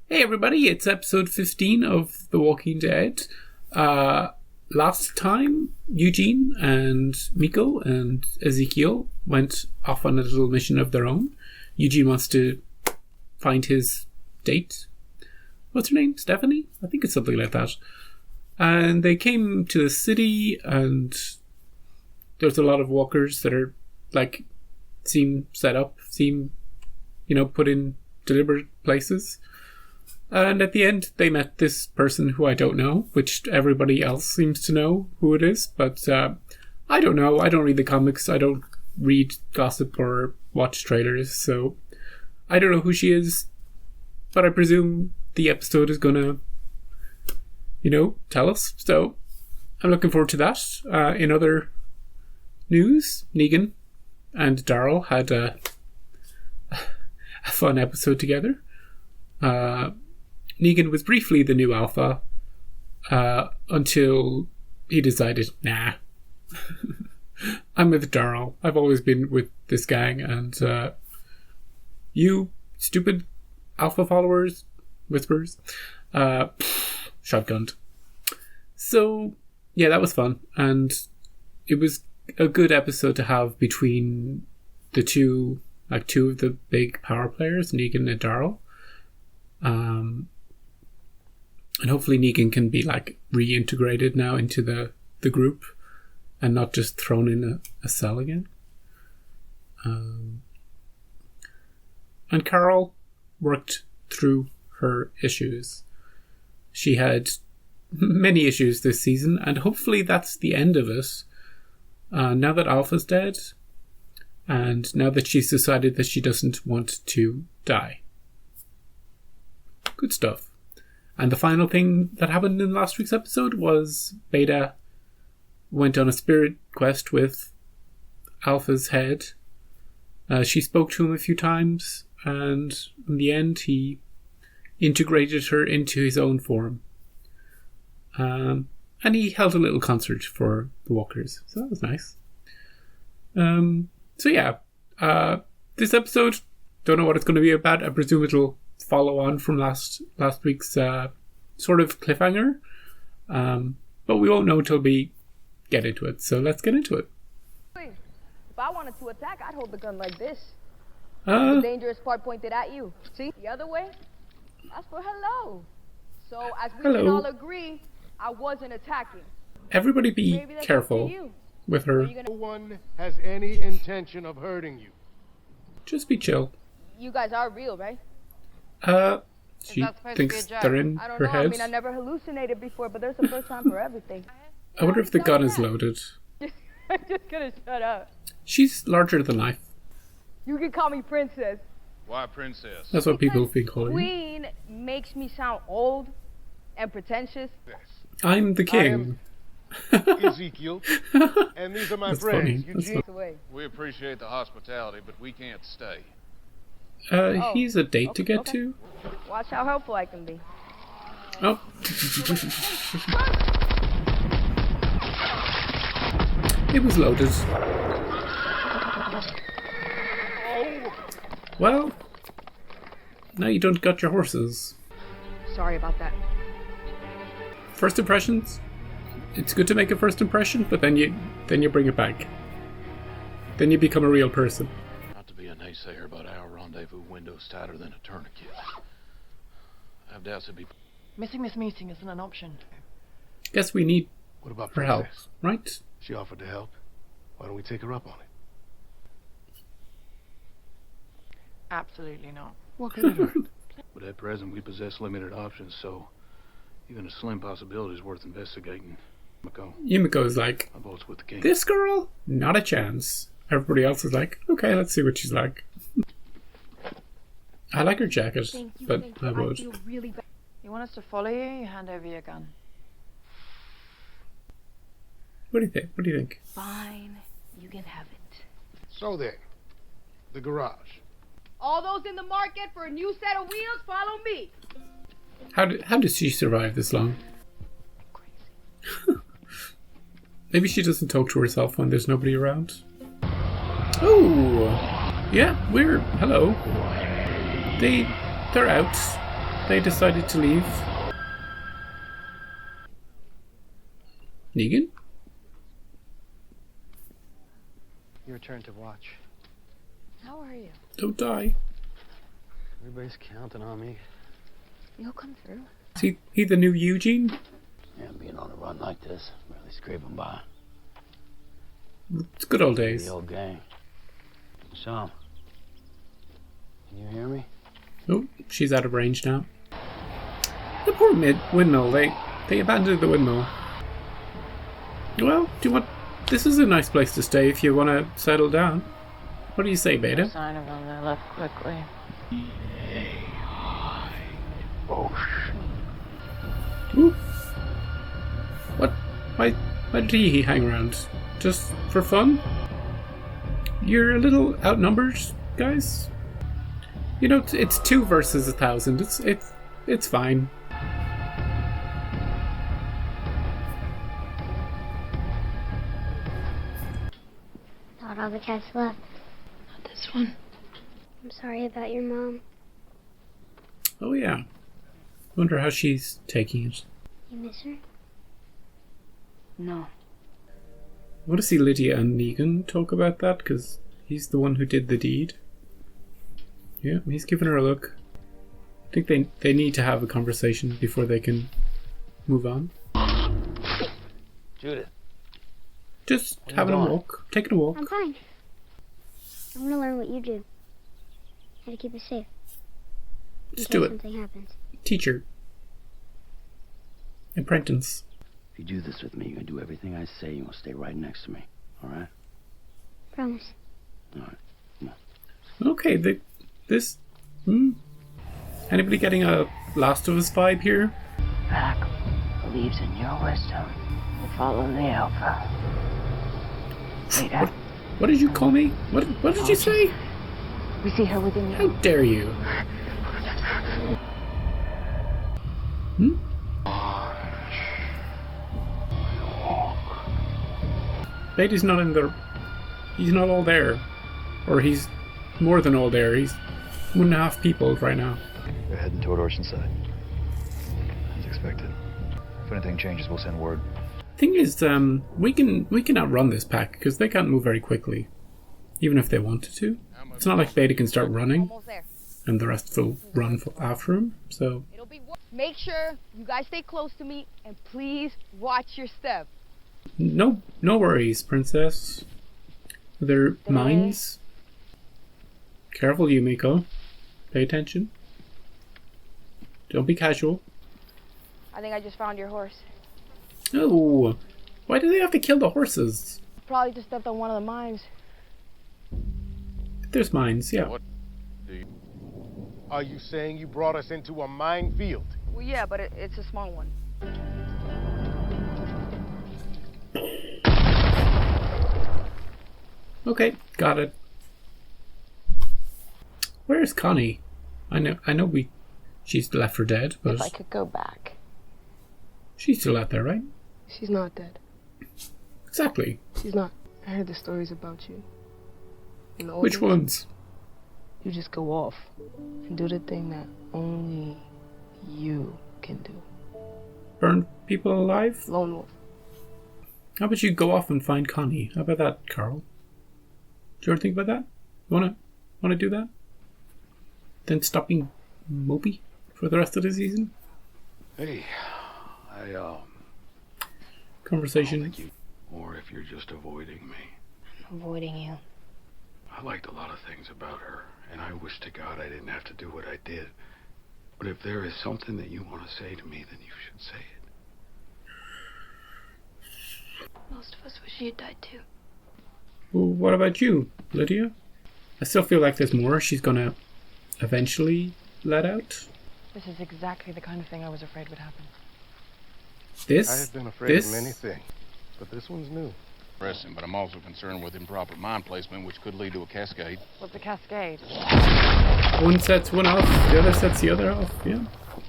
Hey everybody, it's episode 15 of The Walking Dead. Last time, Eugene and Miko and Ezekiel went off on a little mission of their own. Eugene wants to find his date. What's her name? Stephanie? I think it's something like that. And they came to the city, and there's a lot of walkers that are, seem set up, put in deliberate places. And at the end, they met this person who I don't know, which everybody else seems to know who it is. But I don't know. I don't read the comics. I don't read gossip or watch trailers. So I don't know who she is. But I presume the episode is going to, tell us. So I'm looking forward to that. In other news, Negan and Daryl had a fun episode together. Negan was briefly the new alpha until he decided, nah, I'm with Daryl. I've always been with this gang, and you stupid alpha followers, whispers, shotgunned. So, yeah, that was fun, and it was a good episode to have between the two of the big power players, Negan and Daryl. And hopefully Negan can be reintegrated now into the group and not just thrown in a cell again. And Carol worked through her issues. She had many issues this season, and hopefully that's the end of it. Now that Alpha's dead, and now that she's decided that she doesn't want to die. Good stuff. And the final thing that happened in last week's episode was Beta went on a spirit quest with Alpha's head. She spoke to him a few times, and in the end he integrated her into his own form. And he held a little concert for the walkers, so that was nice. This episode, don't know what it's going to be about. I presume it'll follow on from last week's sort of cliffhanger, but we won't know until we get into it, so let's get into it. If I wanted to attack, I'd hold the gun like this. The dangerous part pointed at you. See? The other way, that's for hello. So as we can all agree, I wasn't attacking. Everybody be careful with her. No one has any intention of hurting you. Just be chill. You guys are real, right? She thinks they're in I don't her know. head. I mean, I never hallucinated before, but there's a first time for everything. I wonder if the gun is loaded. I'm just gonna shut up. She's larger than life. You can call me princess. Why princess? That's what people have been calling me. Queen makes me sound old and pretentious. I'm the king. Ezekiel, and these are my That's friends. funny. That's Eugene. We appreciate the hospitality, but we can't stay. He's a date to get to. Watch how helpful I can be. Oh. It was loaded. Well, now you don't got your horses. Sorry about that. First impressions? It's good to make a first impression, but then you bring it back. Then you become a real person. Not to be a naysayer, but our rendezvous window's tighter than a tourniquet. I have doubts it'd be... Missing this meeting isn't an option. Guess we need What about her help, princess? right? She offered to help. Why don't we take her up on it? Absolutely not. What could it hurt? But at present, we possess limited options, so even a slim possibility is worth investigating. Yumiko is like, My vote's with the king. this girl? Not a chance. Everybody else is like, okay, let's see what she's like. I like her jacket, but I would. feel really bad. You want us to follow you? You hand over your gun. What do you think? What do you think? Fine, you can have it. So then, the garage. All those in the market for a new set of wheels, follow me. How does she survive this long? Maybe she doesn't talk to herself when there's nobody around. Oh, yeah, hello. They're out. They decided to leave. Negan? Your turn to watch. How are you? Don't die. Everybody's counting on me. You'll come through. Is he the new Eugene? Yeah, being on a run like this, really scraping by. It's good old days. The old gang. Sam, can you hear me? Oh, she's out of range now. The poor windmill. They abandoned the windmill. Well, this is a nice place to stay if you want to settle down. What do you say, Beta? No sign of them. They left quickly. Ooh. What? Why did he hang around? Just for fun? You're a little outnumbered, guys. You know, it's 2 versus 1,000. It's fine. Thought all the cats left. Not this one. I'm sorry about your mom. Oh yeah. Wonder how she's taking it. You miss her? No. I want to see Lydia and Negan talk about that, because he's the one who did the deed. Yeah, he's giving her a look. I think they need to have a conversation before they can move on. Judith. Just having a walk. Taking a walk. I'm fine. I want to learn what you do. How to keep us safe. Just in do case it. something happens. Teacher. Apprentice. If you do this with me, you're gonna do everything I say. You're gonna stay right next to me. Alright? Promise. Alright. Okay, Anybody getting a Last of Us vibe here? Pack believes in your wisdom. We'll follow the Alpha. Later. What did you call me? What did you say? We see her within How you. dare you? Hmm? Beatty's not in the... He's not all there. Or he's more than all there. He's 1.5 people right now. We're heading toward Oceanside. As expected. If anything changes, we'll send word. Thing is, we can outrun this pack because they can't move very quickly, even if they wanted to. It's not like Beta can start running, Almost there. and the rest will run after him. So It'll be. Make sure you guys stay close to me, and please watch your step. no worries, princess. They're mines. Careful, Yumiko. Pay attention. Don't be casual. I think I just found your horse. Oh, why do they have to kill the horses? Probably just stepped on one of the mines. There's mines, yeah. What do you... Are you saying you brought us into a minefield? Well, yeah, but it's a small one. Okay, got it. Where's Connie? I know she's left for dead, but If I could go back. she's still out there, right? She's not dead. Exactly. She's not. I heard the stories about you. In the old Which days, ones? You just go off and do the thing that only you can do. Burn people alive? Lone wolf. How about you go off and find Connie? How about that, Carl? Do you ever think about that? Wanna do that? Then stop being mopey for the rest of the season? Hey, Conversation. or if you're just avoiding me. Avoiding you. I liked a lot of things about her, and I wish to God I didn't have to do what I did. But if there is something that you want to say to me, then you should say it. Most of us wish she had died too. Well, what about you, Lydia? I still feel like there's more she's gonna eventually let out. This is exactly the kind of thing I was afraid would happen. This? I have been afraid of many things, but this one's new. Pressing, but I'm also concerned with improper mine placement, which could lead to a cascade. What's a cascade? One sets one off, the other sets the other off. Yeah,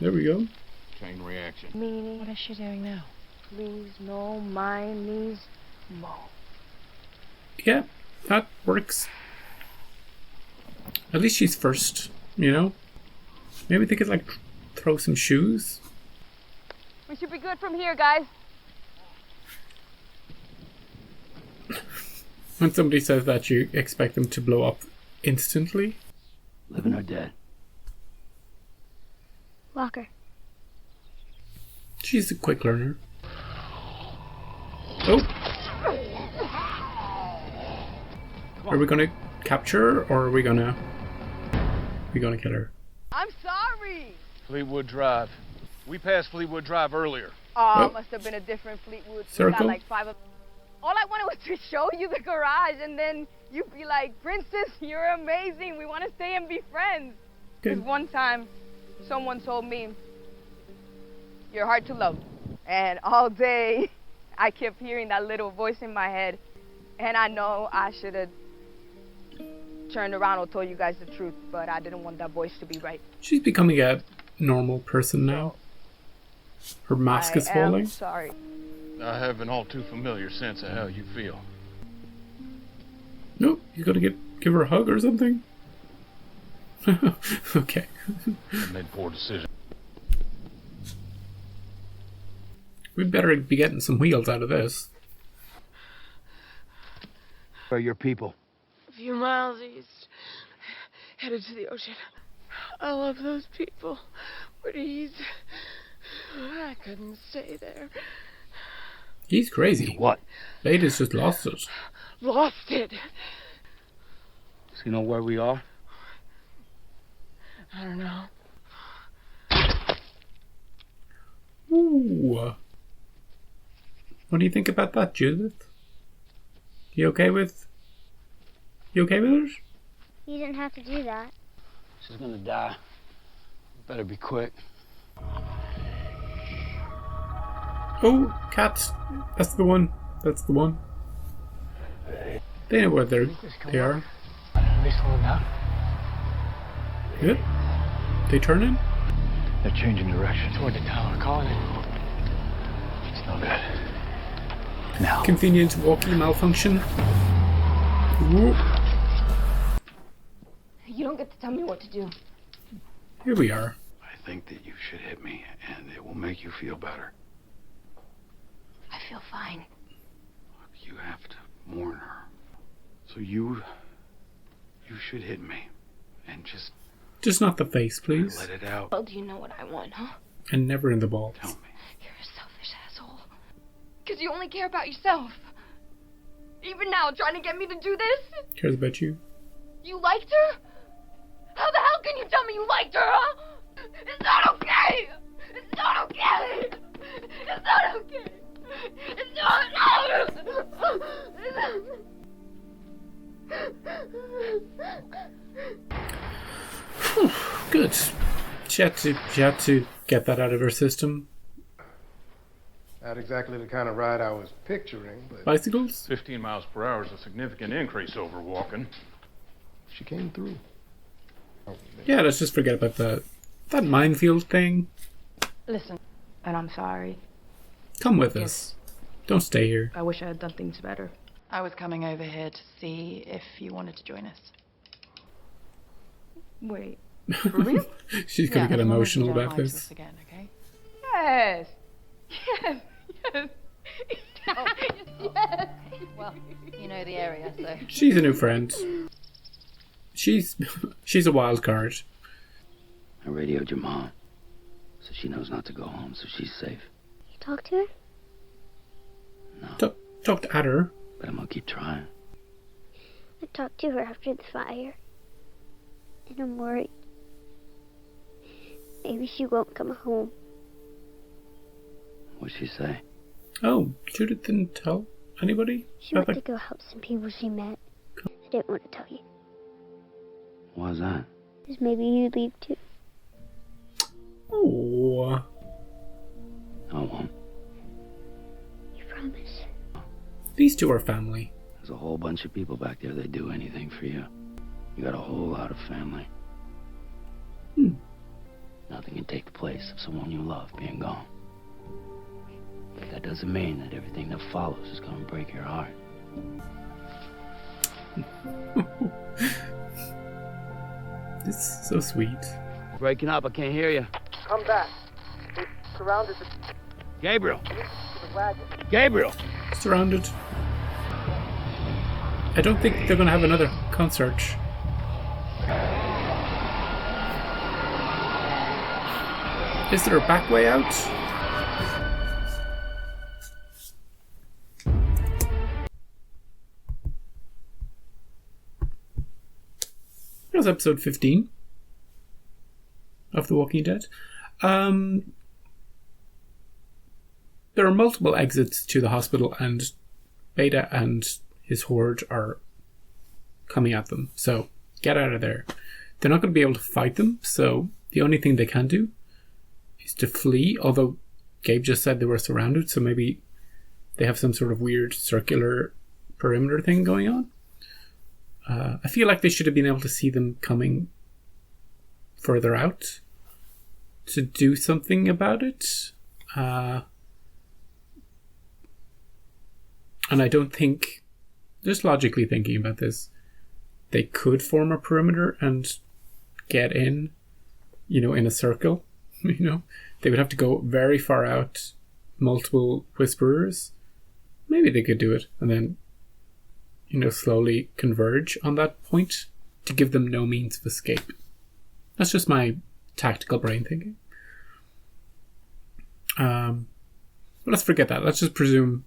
there we go. Chain reaction. Meaning, What is she doing now? please, no, mine needs more. Yeah, That works. At least she's first, you know? Maybe they could, like, throw some shoes? We should be good from here, guys. When somebody says that, you expect them to blow up instantly? Living or dead? Walker. She's a quick learner. Oh! Are we gonna capture her, or are we gonna kill her? I'm sorry. Fleetwood Drive. We passed Fleetwood Drive earlier. Oh, must have been a different Fleetwood. We got Circle? like 5 of... All I wanted was to show you the garage, and then you'd be like, Princess, you're amazing. We want to stay and be friends. Because one time, someone told me, you're hard to love. And all day, I kept hearing that little voice in my head. And I know I should have turned around or told you guys the truth, but I didn't want that voice to be right. She's becoming a normal person now. Her mask is falling. I'm sorry. I have an all too familiar sense of how you feel. Nope, you gotta give her a hug or something. Okay. I made poor decision. We better be getting some wheels out of this. Where are your people? A few miles east, headed to the ocean. I love those people, but I couldn't stay there. He's crazy. What? Ladies just lost it. Lost it. Does he know where we are? I don't know. Ooh. What do you think about that, Judith? You okay with her? You didn't have to do that. She's gonna die. Better be quick. Oh, cats. That's the one. They know where they are. Are they slowing down? Yep. They turn in? They're changing direction. Toward the tower. Calling it. It's no good. Now. Convenient walkie malfunction. Ooh. You don't get to tell me what to do. Here we are. I think that you should hit me, and it will make you feel better. I feel fine. You have to mourn her. So you should hit me, and just not the face, please. Let it out. Well, do you know what I want, huh? And never in the balls. Tell me. You're a selfish asshole. Because you only care about yourself. Even now, trying to get me to do this? Cares about you. You liked her? How the hell can you tell me you liked her, huh? It's not okay! It's not okay! It's not okay! It's not... Good. She had to get that out of her system. Not exactly the kind of ride I was picturing, but... Bicycles? 15 miles per hour is a significant increase over walking. She came through. Yeah, let's just forget about that minefield thing. Listen, and I'm sorry. Come with us. Don't stay here. I wish I had done things better. I was coming over here to see if you wanted to join us. Wait, for real? She's gonna get as long as you emotional don't about lie to this. us again, okay? Yes! Yes! Yes! Yes! Well, you know the area, so... She's a new friend. She's a wild card. I radioed your mom, so she knows not to go home, so she's safe. You talk to her? No. Talked at her. But I'm gonna keep trying. I talked to her after the fire. And I'm worried. Maybe she won't come home. What'd she say? Oh, Judith didn't tell anybody? She went to go help some people she met. I didn't want to tell you. Why's that? Because maybe you'd leave too. Oh. I won't. You promise? These two are family. There's a whole bunch of people back there that do anything for you. You got a whole lot of family. Nothing can take the place of someone you love being gone. But that doesn't mean that everything that follows is gonna break your heart. It's so sweet. Breaking up, I can't hear you. Come back. They surrounded the Gabriel! wagon. Gabriel! Surrounded. I don't think they're going to have another concert. Is there a back way out? That was episode 15 of The Walking Dead. There are multiple exits to the hospital, and Beta and his horde are coming at them. So get out of there. They're not going to be able to fight them, so the only thing they can do is to flee, although Gabe just said they were surrounded, so maybe they have some sort of weird circular perimeter thing going on. I feel like they should have been able to see them coming further out to do something about it. And I don't think, just logically thinking about this, they could form a perimeter and get in, in a circle. They would have to go very far out, multiple whisperers. Maybe they could do it and then, slowly converge on that point to give them no means of escape. That's just my tactical brain thinking. But let's forget that. Let's just presume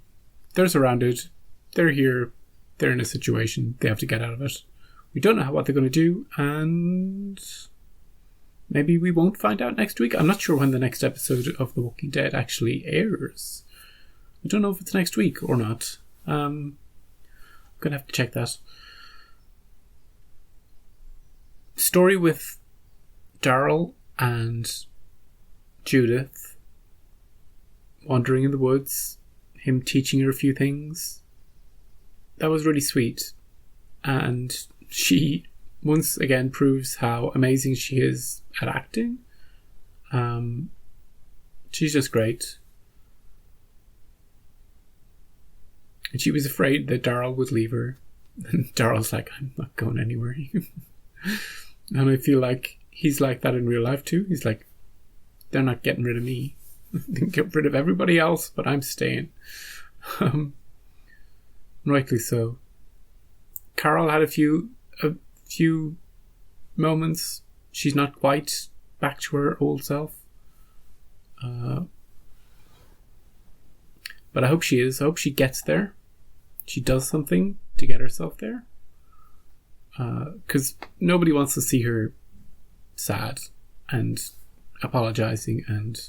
they're surrounded, they're here, they're in a situation, they have to get out of it. We don't know what they're going to do, and maybe we won't find out next week. I'm not sure when the next episode of The Walking Dead actually airs. I don't know if it's next week or not. I'm going to have to check that. Story with Daryl and Judith wandering in the woods, him teaching her a few things. That was really sweet. And she once again proves how amazing she is at acting. She's just great. And she was afraid that Daryl would leave her. And Daryl's like, I'm not going anywhere. And I feel like he's like that in real life too. He's like, they're not getting rid of me. They can get rid of everybody else, but I'm staying. Rightly so. Carol had a few moments. She's not quite back to her old self. But I hope she is. I hope she gets there. She does something to get herself there. Because nobody wants to see her sad and apologizing, and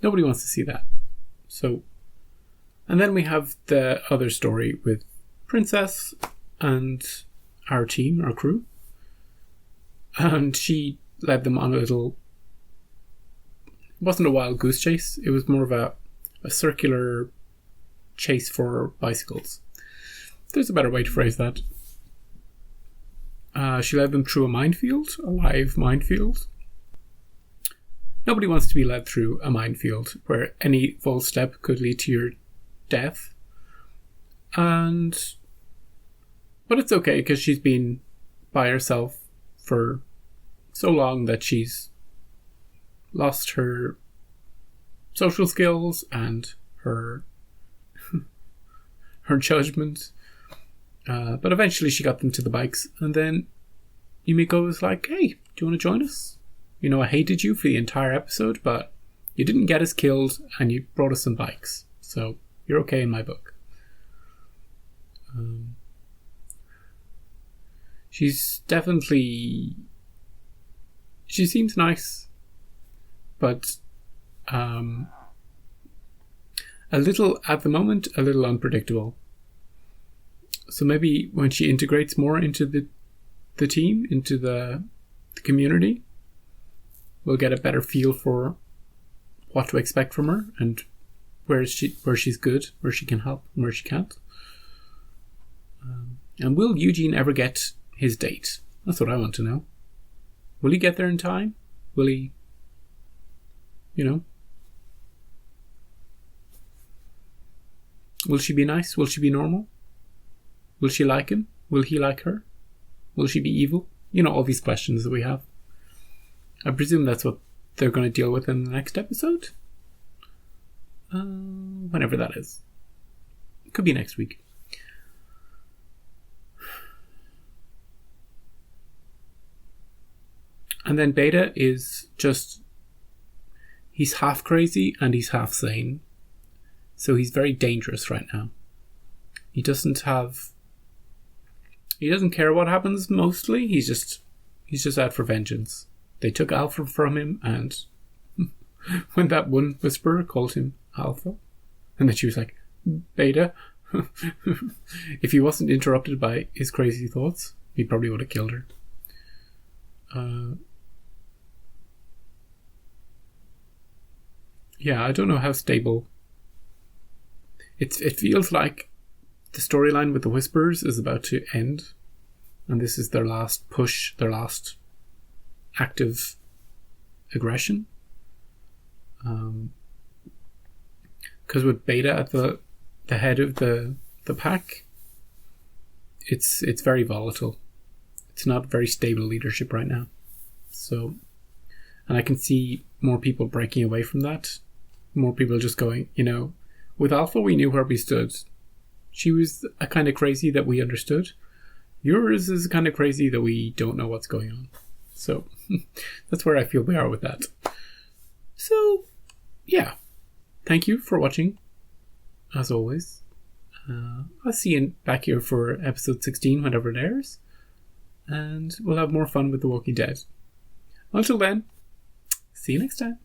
nobody wants to see that. So, and then we have the other story with Princess and our team, our crew. And she led them on a little... It wasn't a wild goose chase. It was more of a circular chase for bicycles. There's a better way to phrase that. She led them through a minefield, a live minefield. Nobody wants to be led through a minefield where any false step could lead to your death. But it's okay because she's been by herself for so long that she's lost her social skills and her judgment. But eventually she got them to the bikes, and then Yumiko was like, hey, do you want to join us? I hated you for the entire episode, but you didn't get us killed and you brought us some bikes, so you're okay in my book. She's definitely... She seems nice, but a little, at the moment, a little unpredictable. So maybe when she integrates more into the team, into the community, we'll get a better feel for what to expect from her and where she's good, where she can help, and where she can't. And will Eugene ever get his date? That's what I want to know. Will he get there in time? Will he, Will she be nice? Will she be normal? Will she like him? Will he like her? Will she be evil? You know, all these questions that we have. I presume that's what they're going to deal with in the next episode. Whenever that is. It could be next week. And then Beta is just... He's half crazy and he's half sane. So he's very dangerous right now. He doesn't care what happens mostly. He's just out for vengeance. They took Alpha from him, and when that one whisperer called him Alpha, and then she was like, Beta, if he wasn't interrupted by his crazy thoughts, he probably would have killed her. Yeah, I don't know how stable. It feels like the storyline with the Whisperers is about to end, and this is their last push, their last active aggression. Because with Beta at the head of the pack, it's very volatile. It's not very stable leadership right now. So, and I can see more people breaking away from that. More people just going, you know, with Alpha we knew where we stood. She was a kind of crazy that we understood. Yours is kind of crazy that we don't know what's going on. So that's where I feel we are with that. So, yeah. Thank you for watching, as always. I'll see you back here for episode 16 whenever it airs. And we'll have more fun with The Walking Dead. Until then, see you next time.